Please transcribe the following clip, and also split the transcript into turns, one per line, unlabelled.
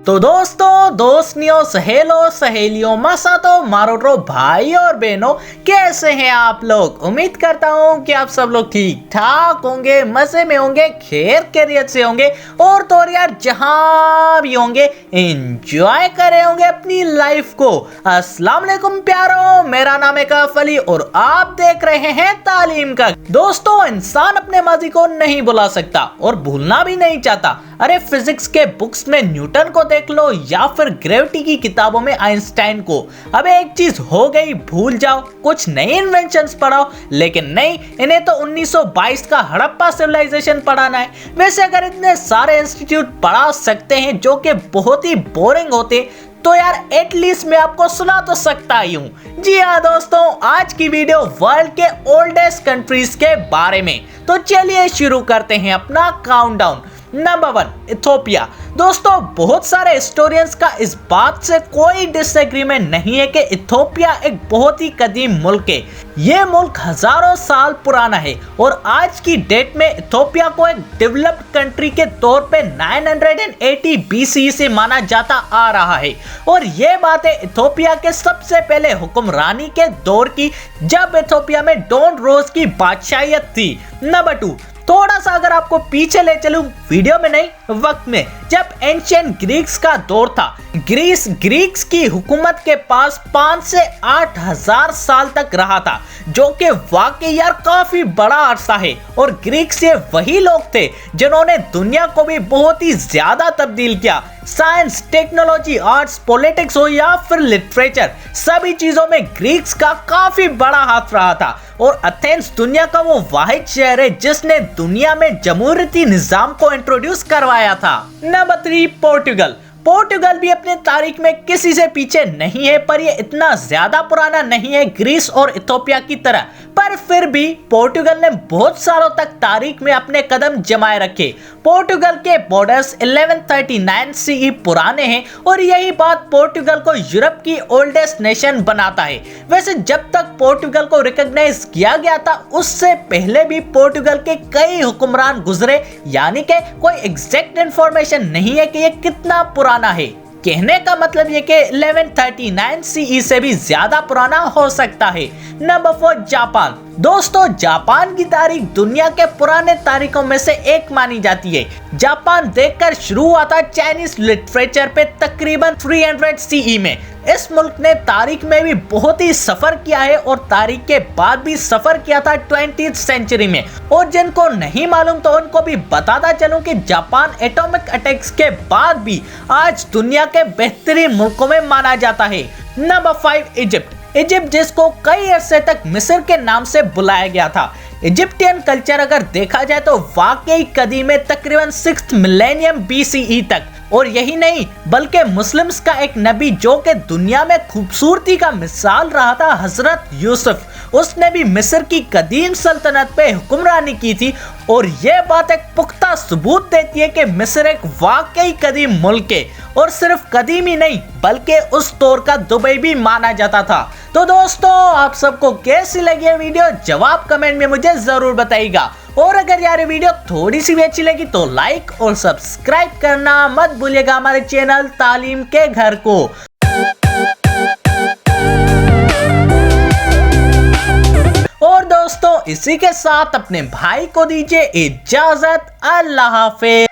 तो दोस्तों, दोस्तियों, सहेलों, सहेलियों, मसातो, मारोटो, भाई और बहनों, कैसे हैं आप लोग। उम्मीद करता हूँ कि आप सब लोग ठीक ठाक होंगे, मजे में होंगे, खैर खैरियत से होंगे और तो और यार जहां भी होंगे एंजॉय कर रहे होंगे अपनी लाइफ को। अस्सलाम वालेकुम प्यारो, मेरा नाम है कैफ अली और आप देख रहे हैं तालीम का। दोस्तों, इंसान अपने माजी को नहीं भुला सकता और भूलना भी नहीं चाहता। अरे फिजिक्स के बुक्स में न्यूटन को देख लो या फिर ग्रेविटी की किताबों में आइंस्टाइन को। अब एक चीज हो गई भूल जाओ, कुछ नई इन्वेंशंस पढ़ाओ, लेकिन नहीं, इन्हें तो 1922 का हड़प्पा सिविलाइजेशन पढ़ाना है। वैसे अगर इतने सारे इंस्टीट्यूट पढ़ा सकते हैं जो कि बहुत ही बोरिंग होते, तो यार एटलीस्ट मैं आपको सुना तो सकता ही हूँ। जी हाँ दोस्तों, आज की वीडियो वर्ल्ड के ओल्डेस्ट कंट्रीज के बारे में। तो चलिए शुरू करते हैं अपना काउंटडाउन। Number 1 Ethiopia. दोस्तों, बहुत सारे हिस्टोरियंस का इस बात से कोई डिसएग्रीमेंट नहीं है कि इथोपिया एक बहुत ही कदीम मुल्क है। ये मुल्क हजारों साल पुराना है और आज की डेट में इथोपिया को एक डेवलप्ड कंट्री के तौर पे 980 BC से माना जाता आ रहा है। और ये बात है इथोपिया के सबसे पहले हुक्मरानी के दौर की, जब इथोपिया में डॉन रोज की बादशाहियत थी। नंबर 2, थोड़ा सा अगर आपको पीछे ले चलूं, वीडियो में नहीं वक्त में, जब एंशिएंट ग्रीक्स का दौर था, ग्रीक्स की हुकूमत के पास 5 से 8 हजार साल तक रहा था, जो कि वाकई यार काफी बड़ा अरसा है। और ग्रीक्स ये वही लोग थे जिन्होंने दुनिया को भी बहुत ही ज्यादा तब्दील किया। साइंस, टेक्नोलॉजी, आर्ट्स, पॉलिटिक्स हो या फिर लिटरेचर, सभी चीजों में ग्रीक्स का काफी बड़ा हाथ रहा था। और एथेंस दुनिया का वो वाहिद शहर है जिसने दुनिया में जमहूरियती निजाम को इंट्रोड्यूस करवाया था। नंबर 3 पोर्टुगल। पोर्टुगल भी अपने तारीख में किसी से पीछे नहीं है, पर ये इतना ज्यादा पुराना नहीं है ग्रीस और इथोपिया की तरह, पर फिर भी पोर्टुगल ने बहुत सालों तक तारीख में अपने कदम जमाए रखे। पोर्टुगल के बॉर्डर्स 1139 CE पुराने हैं और यही बात पोर्टुगल को यूरोप की ओल्डेस्ट नेशन बनाता है। वैसे जब तक पोर्टुगल को रिकॉग्नाइज किया गया था, उससे पहले भी पोर्टुगल के कई हुक्मरान गुजरे, यानी कि कोई एग्जैक्ट इंफॉर्मेशन नहीं है कि ये कितना पुराना है। कहने का मतलब ये कि 1139 CE से भी ज्यादा पुराना हो सकता है। Number 4 Japan. दोस्तों, जापान की तारीख दुनिया के पुराने तारीखों में से एक मानी जाती है। जापान देखकर शुरू हुआ था चाइनीज लिटरेचर पे तकरीबन 300 CE में। इस मुल्क ने तारीख में भी बहुत ही सफर किया है और तारीख के बाद भी सफर किया था 20th सेंचुरी में। और जिनको नहीं मालूम तो उनको भी बताता चलूं कि जापान एटॉमिक अटैक्स के बाद भी आज दुनिया के बेहतरीन मुल्कों में माना जाता है। Number 5 Egypt. इजिप्ट जिसको कई अरसे तक मिस्र के नाम से बुलाया गया था। इजिप्टियन कल्चर अगर देखा जाए तो वाकई कदीम है, तकरीबन 6th मिलेनियम BCE तक। और यही नहीं बल्कि मुस्लिम्स का एक नबी जो कि दुनिया में खूबसूरती का मिसाल रहा था, हजरत यूसुफ, उसने भी मिस्र की कदीम सल्तनत पे हुक्मरानी की थी। और ये बात एक पुख्ता सबूत देती है कि मिस्र एक वाकई कदीम मुल्क है। और सिर्फ कदीम ही नहीं बल्कि उस दौर का दुबई भी माना जाता था। तो दोस्तों, आप सबको कैसी लगी ये वीडियो, जवाब कमेंट में मुझे जरूर बताइएगा। और अगर यार ये वीडियो थोड़ी सी भी अच्छी लगी तो लाइक और सब्सक्राइब करना मत भूलिएगा हमारे चैनल तालीम के घर को। और दोस्तों, इसी के साथ अपने भाई को दीजिए इजाजत। अल्लाह हाफिज।